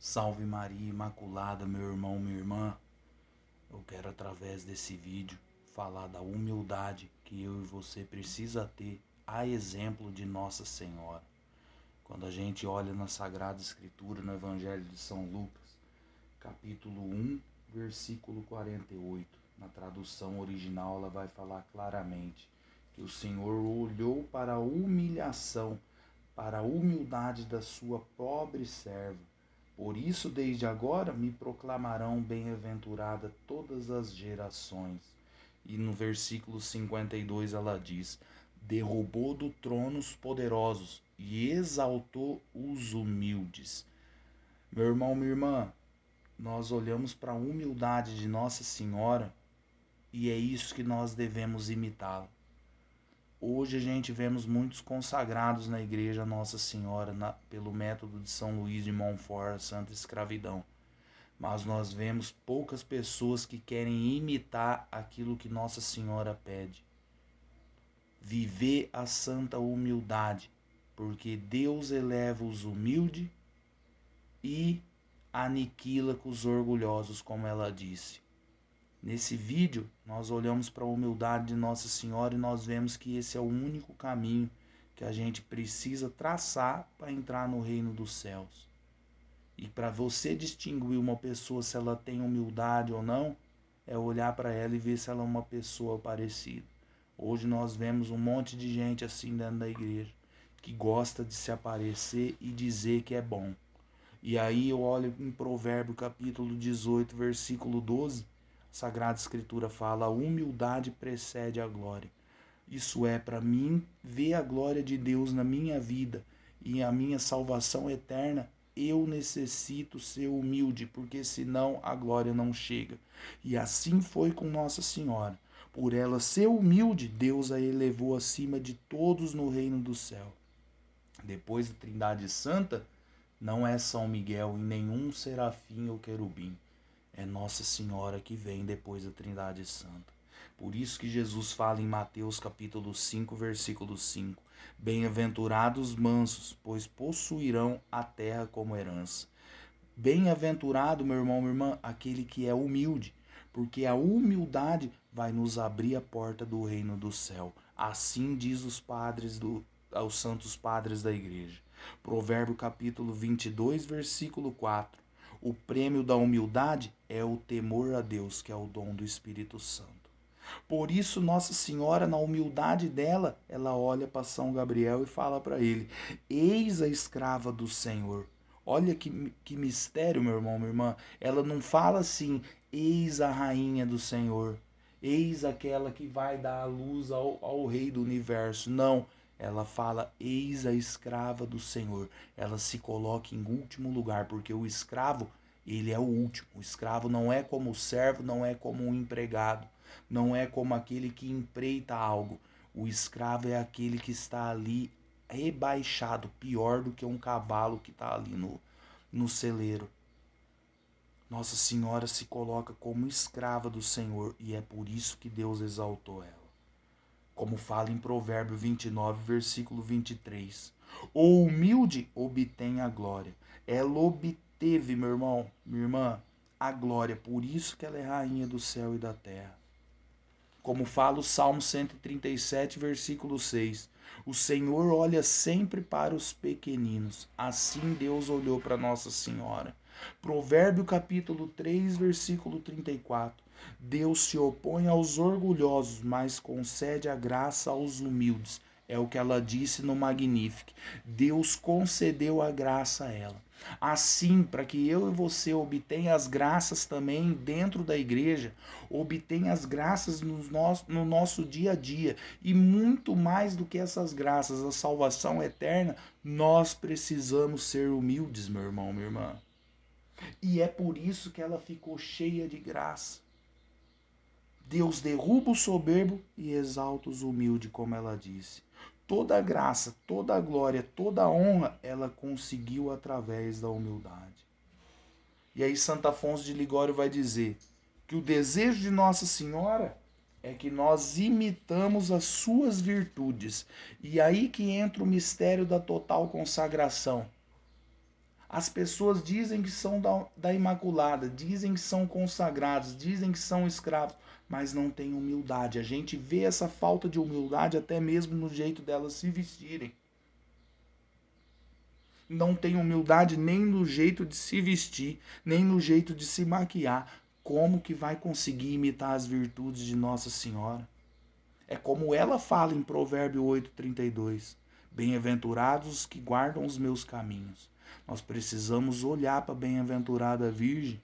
Salve Maria Imaculada, meu irmão, minha irmã. Eu quero, através desse vídeo, falar da humildade que eu e você precisa ter, a exemplo de Nossa Senhora. Quando a gente olha na Sagrada Escritura, no Evangelho de São Lucas, capítulo 1, versículo 48, na tradução original ela vai falar claramente que o Senhor olhou para a humilhação, para a humildade da sua pobre serva. Por isso, desde agora, me proclamarão bem-aventurada todas as gerações. E no versículo 52 ela diz: derrubou do trono os poderosos e exaltou os humildes. Meu irmão, minha irmã, nós olhamos para a humildade de Nossa Senhora e é isso que nós devemos imitá-la. Hoje a gente vemos muitos consagrados na igreja Nossa Senhora pelo método de São Luís de Montfort, a Santa Escravidão. Mas nós vemos poucas pessoas que querem imitar aquilo que Nossa Senhora pede. Viver a santa humildade, porque Deus eleva os humildes e aniquila com os orgulhosos, como ela disse. Nesse vídeo, nós olhamos para a humildade de Nossa Senhora e nós vemos que esse é o único caminho que a gente precisa traçar para entrar no reino dos céus. E para você distinguir uma pessoa se ela tem humildade ou não, é olhar para ela e ver se ela é uma pessoa parecida. Hoje nós vemos um monte de gente assim dentro da igreja, que gosta de se aparecer e dizer que é bom. E aí eu olho em Provérbio capítulo 18, versículo 12, a Sagrada Escritura fala: a humildade precede a glória. Isso é, para mim, ver a glória de Deus na minha vida e a minha salvação eterna, eu necessito ser humilde, porque senão a glória não chega. E assim foi com Nossa Senhora. Por ela ser humilde, Deus a elevou acima de todos no reino do céu. Depois da Trindade Santa, não é São Miguel e nenhum serafim ou querubim. É Nossa Senhora que vem depois da Trindade Santa. Por isso que Jesus fala em Mateus capítulo 5, versículo 5: bem-aventurados mansos, pois possuirão a terra como herança. Bem-aventurado, meu irmão, minha irmã, aquele que é humilde, porque a humildade vai nos abrir a porta do reino do céu. Assim diz aos santos padres da igreja. Provérbio capítulo 22, versículo 4. O prêmio da humildade é o temor a Deus, que é o dom do Espírito Santo. Por isso, Nossa Senhora, na humildade dela, ela olha para São Gabriel e fala para ele: eis a escrava do Senhor. Olha que mistério, meu irmão, minha irmã. Ela não fala assim: eis a rainha do Senhor, eis aquela que vai dar a luz ao rei do universo. Não, ela fala: eis a escrava do Senhor. Ela se coloca em último lugar, porque o escravo, ele é o último. O escravo não é como o servo, não é como um empregado, não é como aquele que empreita algo. O escravo é aquele que está ali rebaixado, pior do que um cavalo que está ali no celeiro. Nossa Senhora se coloca como escrava do Senhor e é por isso que Deus exaltou ela. Como fala em Provérbio 29, versículo 23. O humilde obtém a glória. Ela obteve, meu irmão, minha irmã, a glória. Por isso que ela é rainha do céu e da terra. Como fala o Salmo 137, versículo 6. O Senhor olha sempre para os pequeninos. Assim Deus olhou para Nossa Senhora. Provérbio capítulo 3, versículo 34. Deus se opõe aos orgulhosos, mas concede a graça aos humildes. É o que ela disse no Magnificat. Deus concedeu a graça a ela. Assim, para que eu e você obtenha as graças também dentro da igreja, obtenha as graças no nosso dia a dia, e muito mais do que essas graças, a salvação eterna, nós precisamos ser humildes, meu irmão, minha irmã. E é por isso que ela ficou cheia de graça. Deus derruba o soberbo e exalta os humildes, como ela disse. Toda a graça, toda a glória, toda a honra, ela conseguiu através da humildade. E aí Santo Afonso de Ligório vai dizer que o desejo de Nossa Senhora é que nós imitamos as suas virtudes. E aí que entra o mistério da total consagração. As pessoas dizem que são da Imaculada, dizem que são consagrados, dizem que são escravos, mas não têm humildade. A gente vê essa falta de humildade até mesmo no jeito delas se vestirem. Não tem humildade nem no jeito de se vestir, nem no jeito de se maquiar. Como que vai conseguir imitar as virtudes de Nossa Senhora? É como ela fala em Provérbio 8:32. Bem-aventurados os que guardam os meus caminhos. Nós precisamos olhar para a bem-aventurada Virgem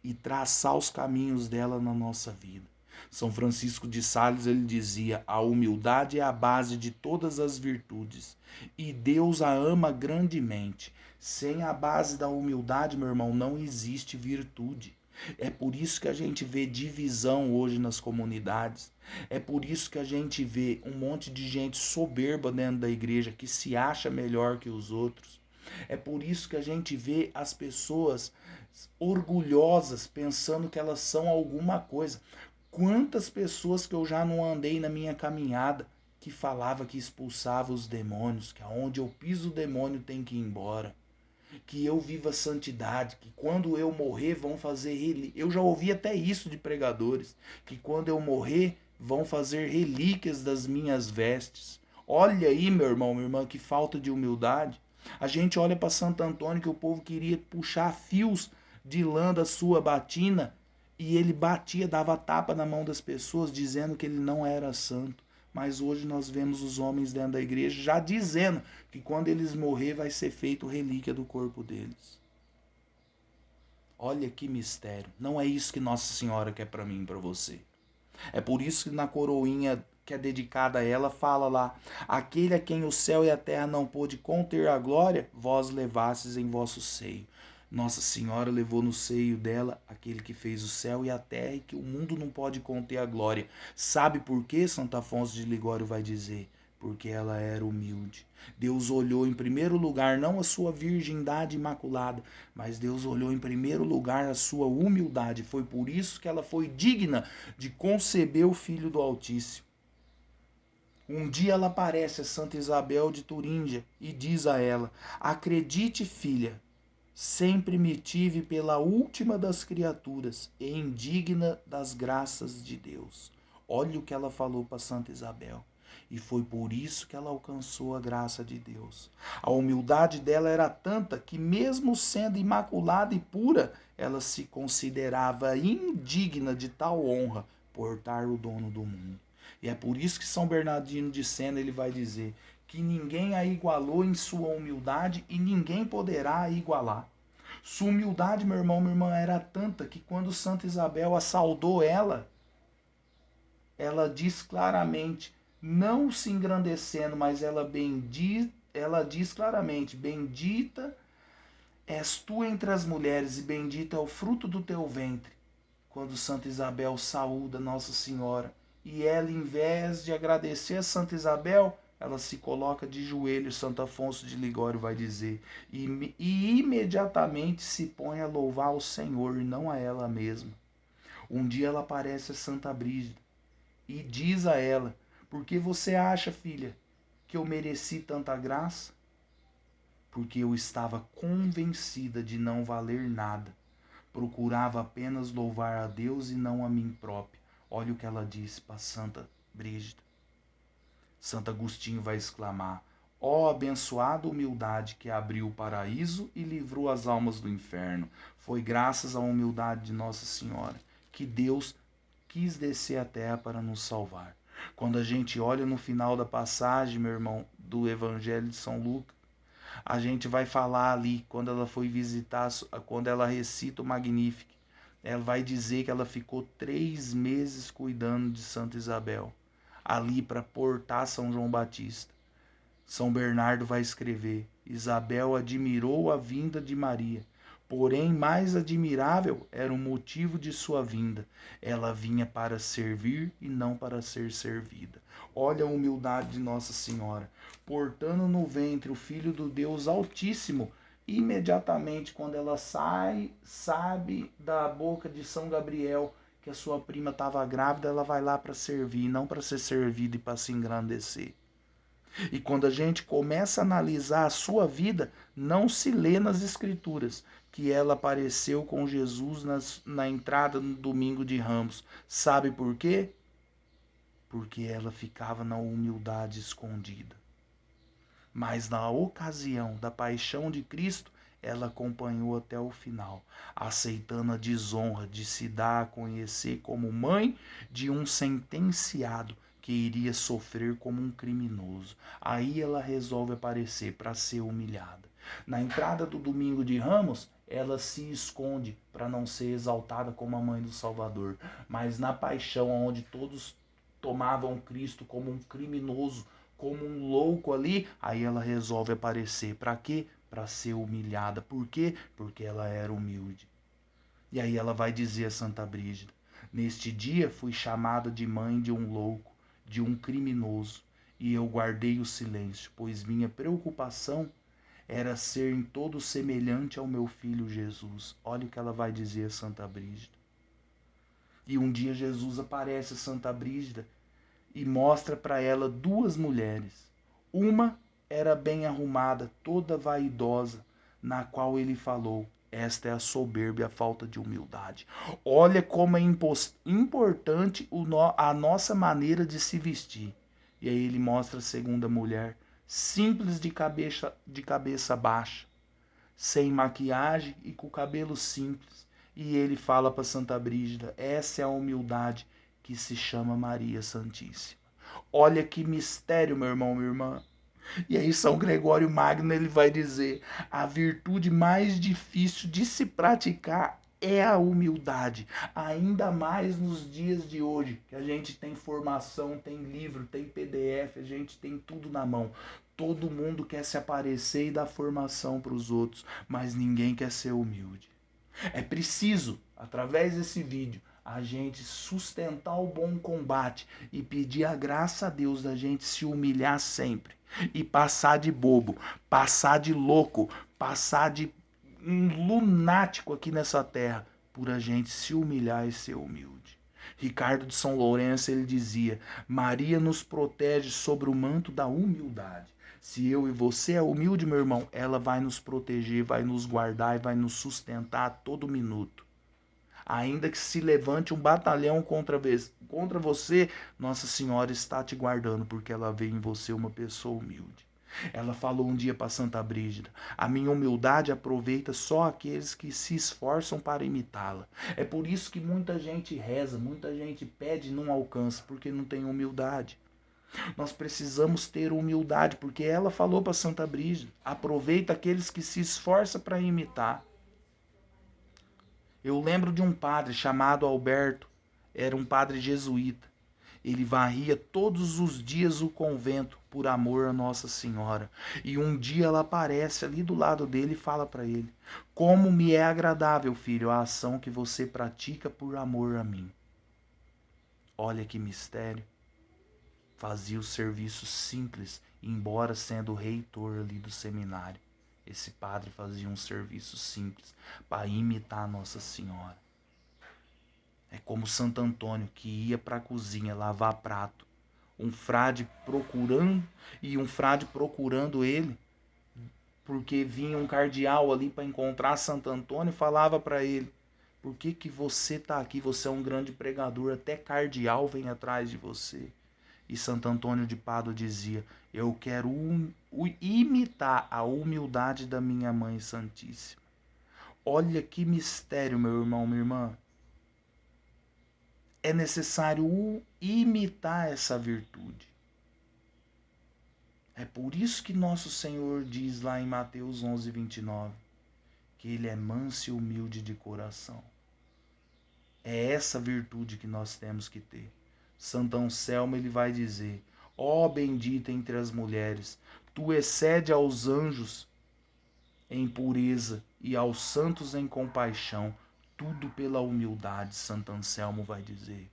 e traçar os caminhos dela na nossa vida. São Francisco de Sales, ele dizia: a humildade é a base de todas as virtudes e Deus a ama grandemente. Sem a base da humildade, meu irmão, não existe virtude. É por isso que a gente vê divisão hoje nas comunidades. É por isso que a gente vê um monte de gente soberba dentro da igreja que se acha melhor que os outros. É por isso que a gente vê as pessoas orgulhosas pensando que elas são alguma coisa. Quantas pessoas que eu já não andei na minha caminhada que falava que expulsava os demônios, que aonde eu piso o demônio tem que ir embora, que eu viva santidade, que quando eu morrer vão fazer eu já ouvi até isso de pregadores, que quando eu morrer vão fazer relíquias das minhas vestes. Olha aí, meu irmão, minha irmã, que falta de humildade. A gente olha para Santo Antônio que o povo queria puxar fios de lã da sua batina e ele batia, dava tapa na mão das pessoas dizendo que ele não era santo. Mas hoje nós vemos os homens dentro da igreja já dizendo que quando eles morrer vai ser feito relíquia do corpo deles. Olha que mistério. Não é isso que Nossa Senhora quer para mim e para você. É por isso que na coroinha que é dedicada a ela fala lá: aquele a quem o céu e a terra não pôde conter a glória, vós levastes em vosso seio. Nossa Senhora levou no seio dela aquele que fez o céu e a terra e que o mundo não pode conter a glória. Sabe por quê? Santo Afonso de Ligório vai dizer: porque ela era humilde. Deus olhou em primeiro lugar não a sua virgindade imaculada, mas Deus olhou em primeiro lugar a sua humildade. Foi por isso que ela foi digna de conceber o Filho do Altíssimo. Um dia ela aparece a Santa Isabel de Turíndia e diz a ela: acredite, filha, sempre me tive pela última das criaturas e indigna das graças de Deus. Olha o que ela falou para Santa Isabel. E foi por isso que ela alcançou a graça de Deus. A humildade dela era tanta que, mesmo sendo imaculada e pura, ela se considerava indigna de tal honra, portar o dono do mundo. E é por isso que São Bernardino de Sena ele vai dizer que ninguém a igualou em sua humildade e ninguém poderá a igualar. Sua humildade, meu irmão, minha irmã, era tanta que quando Santa Isabel a saudou ela diz claramente, não se engrandecendo, mas ela diz claramente: bendita és tu entre as mulheres e bendito é o fruto do teu ventre. Quando Santa Isabel saúda Nossa Senhora e ela, em vez de agradecer a Santa Isabel, ela se coloca de joelhos, Santo Afonso de Ligório vai dizer, e imediatamente se põe a louvar o Senhor e não a ela mesma. Um dia ela aparece a Santa Brígida e diz a ela: por que você acha, filha, que eu mereci tanta graça? Porque eu estava convencida de não valer nada. Procurava apenas louvar a Deus e não a mim própria. Olha o que ela disse para Santa Brígida. Santo Agostinho vai exclamar: ó abençoada humildade que abriu o paraíso e livrou as almas do inferno. Foi graças à humildade de Nossa Senhora que Deus quis descer à terra para nos salvar. Quando a gente olha no final da passagem, meu irmão, do Evangelho de São Lucas, a gente vai falar ali, quando ela foi visitar, quando ela recita o Magnífico, ela vai dizer que ela ficou 3 meses cuidando de Santa Isabel, ali para portar São João Batista. São Bernardo vai escrever: Isabel admirou a vinda de Maria, porém mais admirável era o motivo de sua vinda. Ela vinha para servir e não para ser servida. Olha a humildade de Nossa Senhora, portando no ventre o Filho do Deus Altíssimo. Imediatamente, quando ela sabe da boca de São Gabriel que a sua prima estava grávida, ela vai lá para servir, não para ser servida e para se engrandecer. E quando a gente começa a analisar a sua vida, não se lê nas Escrituras que ela apareceu com Jesus na entrada no domingo de Ramos. Sabe por quê? Porque ela ficava na humildade escondida. Mas na ocasião da paixão de Cristo, ela acompanhou até o final, aceitando a desonra de se dar a conhecer como mãe de um sentenciado que iria sofrer como um criminoso. Aí ela resolve aparecer para ser humilhada. Na entrada do domingo de Ramos, ela se esconde para não ser exaltada como a mãe do Salvador. Mas na paixão, onde todos tomavam Cristo como um criminoso, como um louco ali, aí ela resolve aparecer. Para quê? Para ser humilhada. Por quê? Porque ela era humilde. E aí ela vai dizer a Santa Brígida: neste dia fui chamada de mãe de um louco, de um criminoso, e eu guardei o silêncio, pois minha preocupação era ser em todo semelhante ao meu filho Jesus. Olha o que ela vai dizer a Santa Brígida. E um dia Jesus aparece a Santa Brígida e mostra para ela duas mulheres. Uma era bem arrumada, toda vaidosa, na qual ele falou: esta é a soberba e a falta de humildade. Olha como é importante a nossa maneira de se vestir. E aí ele mostra a segunda mulher, simples de cabeça baixa, sem maquiagem e com o cabelo simples. E ele fala para Santa Brígida: essa é a humildade que se chama Maria Santíssima. Olha que mistério, meu irmão, minha irmã. E aí São Gregório Magno ele vai dizer: a virtude mais difícil de se praticar é a humildade, ainda mais nos dias de hoje, que a gente tem formação, tem livro, tem PDF, a gente tem tudo na mão. Todo mundo quer se aparecer e dar formação para os outros, mas ninguém quer ser humilde. É preciso, através desse vídeo, a gente sustentar o bom combate e pedir a graça a Deus da gente se humilhar sempre e passar de bobo, passar de louco, passar de um lunático aqui nessa terra por a gente se humilhar e ser humilde. Ricardo de São Lourenço ele dizia: Maria nos protege sobre o manto da humildade. Se eu e você é humilde, meu irmão, ela vai nos proteger, vai nos guardar e vai nos sustentar a todo minuto. Ainda que se levante um batalhão contra você, Nossa Senhora está te guardando, porque ela vê em você uma pessoa humilde. Ela falou um dia para Santa Brígida: a minha humildade aproveita só aqueles que se esforçam para imitá-la. É por isso que muita gente reza, muita gente pede e não alcança, porque não tem humildade. Nós precisamos ter humildade, porque ela falou para Santa Brígida: aproveita aqueles que se esforçam para imitar. Eu lembro de um padre chamado Alberto, era um padre jesuíta. Ele varria todos os dias o convento por amor a Nossa Senhora. E um dia ela aparece ali do lado dele e fala para ele: como me é agradável, filho, a ação que você pratica por amor a mim. Olha que mistério. Fazia o serviço simples, embora sendo reitor ali do seminário. Esse padre fazia um serviço simples para imitar Nossa Senhora. É como Santo Antônio, que ia para a cozinha lavar prato. Um frade procurando ele, porque vinha um cardeal ali para encontrar Santo Antônio e falava para ele: por que você está aqui? Você é um grande pregador, até cardeal vem atrás de você. E Santo Antônio de Pádua dizia: eu quero imitar a humildade da minha Mãe Santíssima. Olha que mistério, meu irmão, minha irmã. É necessário imitar essa virtude. É por isso que nosso Senhor diz lá em Mateus 11:29, que ele é manso e humilde de coração. É essa virtude que nós temos que ter. Santo Anselmo ele vai dizer: ó bendita entre as mulheres, tu excede aos anjos em pureza e aos santos em compaixão, tudo pela humildade. Santo Anselmo vai dizer.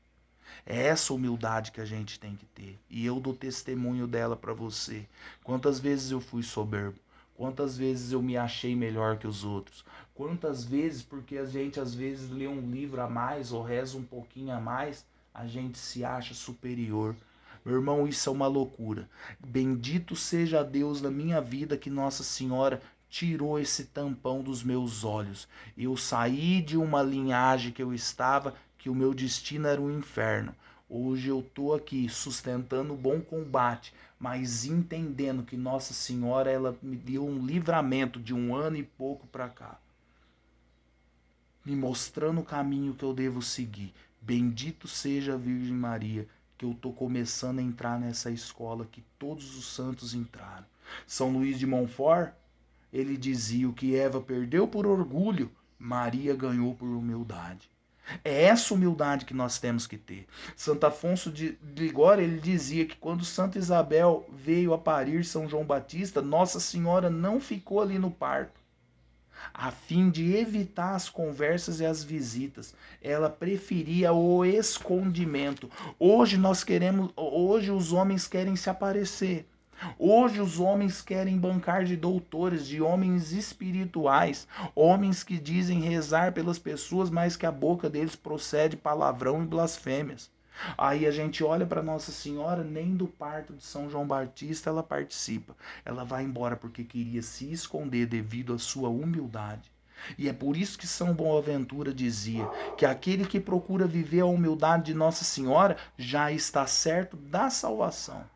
É essa humildade que a gente tem que ter. E eu dou testemunho dela para você. Quantas vezes eu fui soberbo? Quantas vezes eu me achei melhor que os outros? Quantas vezes, porque a gente às vezes lê um livro a mais ou reza um pouquinho a mais, a gente se acha superior. Meu irmão, isso é uma loucura. Bendito seja Deus na minha vida que Nossa Senhora tirou esse tampão dos meus olhos. Eu saí de uma linhagem que eu estava, que o meu destino era o inferno. Hoje eu estou aqui sustentando o bom combate, mas entendendo que Nossa Senhora ela me deu um livramento de 1 ano e pouco para cá, me mostrando o caminho que eu devo seguir. Bendito seja a Virgem Maria, que eu estou começando a entrar nessa escola que todos os santos entraram. São Luís de Montfort, ele dizia: o que Eva perdeu por orgulho, Maria ganhou por humildade. É essa humildade que nós temos que ter. Santo Afonso de Ligório, ele dizia que quando Santa Isabel veio a parir São João Batista, Nossa Senhora não ficou ali no parto, a fim de evitar as conversas e as visitas. Ela preferia o escondimento. Hoje os homens querem se aparecer. Hoje os homens querem bancar de doutores, de homens espirituais, homens que dizem rezar pelas pessoas, mas que a boca deles procede palavrão e blasfêmias. Aí a gente olha para Nossa Senhora, nem do parto de São João Batista ela participa. Ela vai embora porque queria se esconder devido à sua humildade. E é por isso que São Boaventura dizia que aquele que procura viver a humildade de Nossa Senhora já está certo da salvação.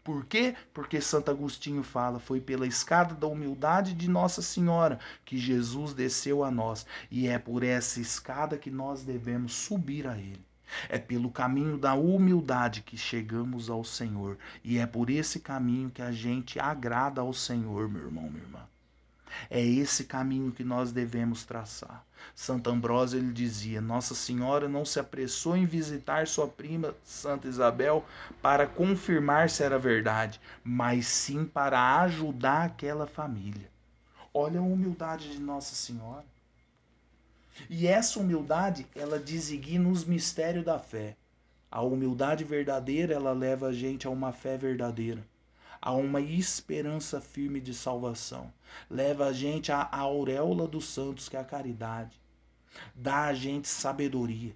Por quê? Porque Santo Agostinho fala: foi pela escada da humildade de Nossa Senhora que Jesus desceu a nós, e é por essa escada que nós devemos subir a Ele. É pelo caminho da humildade que chegamos ao Senhor, e é por esse caminho que a gente agrada ao Senhor, meu irmão, minha irmã. É esse caminho que nós devemos traçar. Santo Ambrósio ele dizia: Nossa Senhora não se apressou em visitar sua prima Santa Isabel para confirmar se era verdade, mas sim para ajudar aquela família. Olha a humildade de Nossa Senhora. E essa humildade, ela designa os mistérios da fé. A humildade verdadeira, ela leva a gente a uma fé verdadeira, a uma esperança firme de salvação. Leva a gente à auréola dos santos, que é a caridade. Dá a gente sabedoria.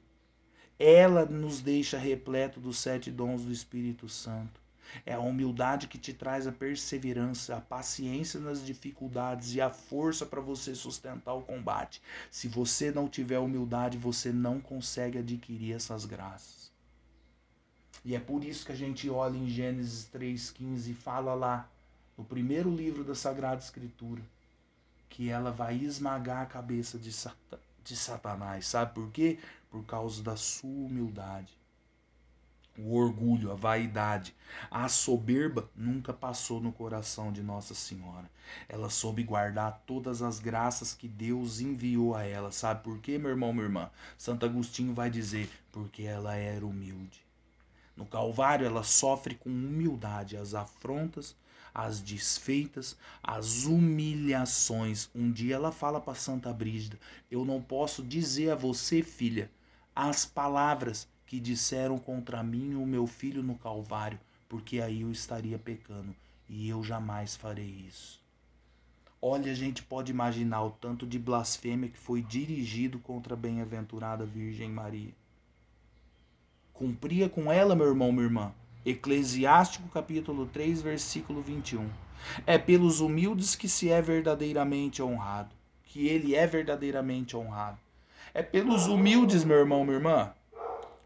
Ela nos deixa repleto dos 7 dons do Espírito Santo. É a humildade que te traz a perseverança, a paciência nas dificuldades e a força para você sustentar o combate. Se você não tiver humildade, você não consegue adquirir essas graças. E é por isso que a gente olha em Gênesis 3,15 e fala lá, no primeiro livro da Sagrada Escritura, que ela vai esmagar a cabeça de Satanás. Sabe por quê? Por causa da sua humildade. O orgulho, a vaidade, a soberba nunca passou no coração de Nossa Senhora. Ela soube guardar todas as graças que Deus enviou a ela. Sabe por quê, meu irmão, minha irmã? Santo Agostinho vai dizer: porque ela era humilde. No Calvário ela sofre com humildade as afrontas, as desfeitas, as humilhações. Um dia ela fala para Santa Brígida: eu não posso dizer a você, filha, as palavras que disseram contra mim e o meu filho no Calvário, porque aí eu estaria pecando, e eu jamais farei isso. Olha, a gente pode imaginar o tanto de blasfêmia que foi dirigido contra a bem-aventurada Virgem Maria. Cumpria com ela, meu irmão, minha irmã. Eclesiástico capítulo 3, versículo 21. É pelos humildes que se é verdadeiramente honrado, que ele é verdadeiramente honrado. É pelos humildes, meu irmão, minha irmã,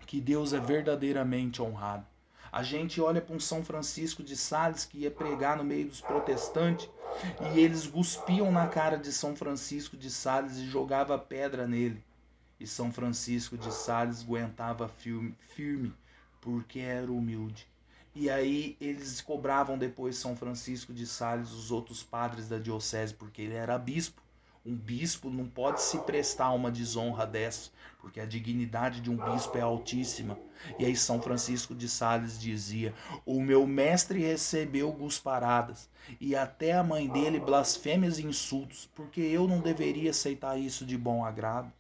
que Deus é verdadeiramente honrado. A gente olha para um São Francisco de Sales que ia pregar no meio dos protestantes e eles cuspiam na cara de São Francisco de Sales e jogavam pedra nele. E São Francisco de Sales aguentava firme porque era humilde. E aí eles cobravam depois São Francisco de Sales, os outros padres da diocese, porque ele era bispo. Um bispo não pode se prestar a uma desonra dessa, porque a dignidade de um bispo é altíssima. E aí São Francisco de Sales dizia: o meu mestre recebeu gusparadas, e até a mãe dele blasfêmias e insultos, porque eu não deveria aceitar isso de bom agrado.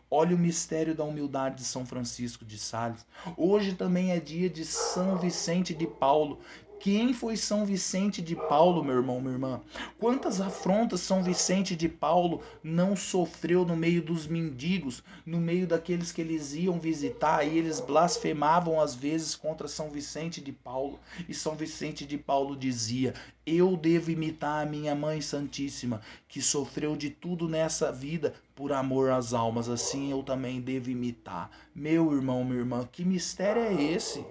Olha o mistério da humildade de São Francisco de Sales. Hoje também é dia de São Vicente de Paulo, Quem foi São Vicente de Paulo, meu irmão, minha irmã? Quantas afrontas São Vicente de Paulo não sofreu no meio dos mendigos, no meio daqueles que eles iam visitar, e eles blasfemavam às vezes contra São Vicente de Paulo. E São Vicente de Paulo dizia: eu devo imitar a minha Mãe Santíssima, que sofreu de tudo nessa vida por amor às almas, assim eu também devo imitar. Meu irmão, minha irmã, que mistério é esse?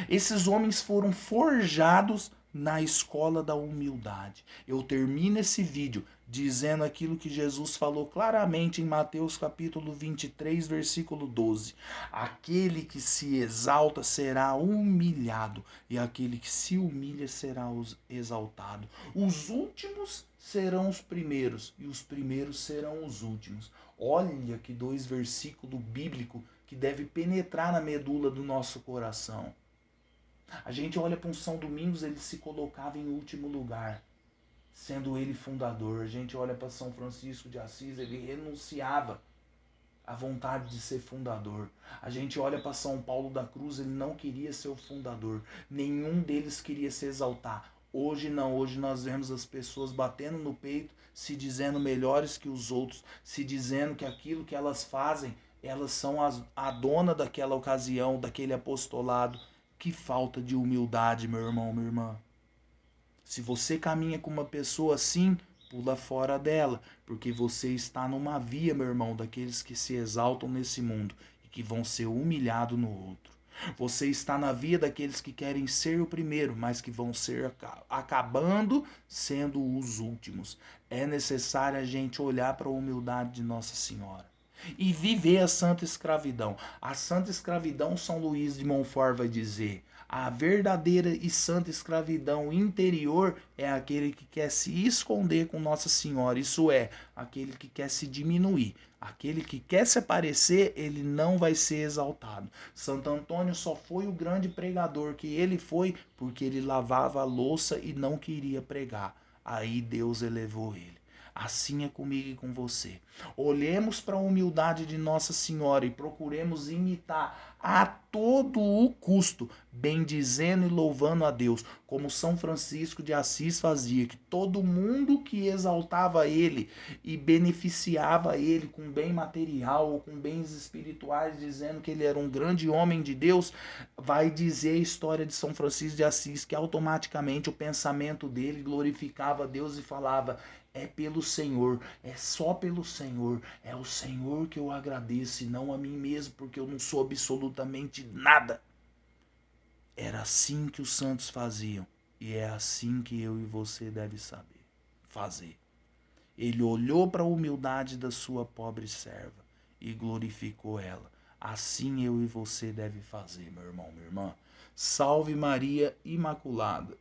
Esses homens foram forjados na escola da humildade. Eu termino esse vídeo dizendo aquilo que Jesus falou claramente em Mateus capítulo 23, versículo 12. Aquele que se exalta será humilhado, e aquele que se humilha será exaltado. Os últimos serão os primeiros, e os primeiros serão os últimos. Olha que dois versículos bíblicos que deve penetrar na medula do nosso coração. A gente olha para um São Domingos, ele se colocava em último lugar, sendo ele fundador. A gente olha para São Francisco de Assis, ele renunciava à vontade de ser fundador. A gente olha para São Paulo da Cruz, ele não queria ser o fundador. Nenhum deles queria se exaltar. Hoje não, hoje nós vemos as pessoas batendo no peito, se dizendo melhores que os outros, se dizendo que aquilo que elas fazem, elas são a dona daquela ocasião, daquele apostolado. Que falta de humildade, meu irmão, minha irmã. Se você caminha com uma pessoa assim, pula fora dela, porque você está numa via, meu irmão, daqueles que se exaltam nesse mundo e que vão ser humilhados no outro. Você está na via daqueles que querem ser o primeiro, mas que vão ser acabando sendo os últimos. É necessário a gente olhar para a humildade de Nossa Senhora e viver a santa escravidão. A santa escravidão, São Luís de Montfort vai dizer, a verdadeira e santa escravidão interior é aquele que quer se esconder com Nossa Senhora, isso é, aquele que quer se diminuir. Aquele que quer se aparecer, ele não vai ser exaltado. Santo Antônio só foi o grande pregador que ele foi porque ele lavava a louça e não queria pregar. Aí Deus elevou ele. Assim é comigo e com você. Olhemos para a humildade de Nossa Senhora e procuremos imitar a todo o custo, bendizendo e louvando a Deus, como São Francisco de Assis fazia, que todo mundo que exaltava ele e beneficiava ele com bem material ou com bens espirituais, dizendo que ele era um grande homem de Deus, vai dizer a história de São Francisco de Assis, que automaticamente o pensamento dele glorificava a Deus e falava: é pelo Senhor, é só pelo Senhor, é o Senhor que eu agradeço e não a mim mesmo, porque eu não sou absolutamente nada. Era assim que os santos faziam, e é assim que eu e você deve saber fazer. Ele olhou para a humildade da sua pobre serva e glorificou ela. Assim eu e você deve fazer, meu irmão, minha irmã. Salve Maria Imaculada.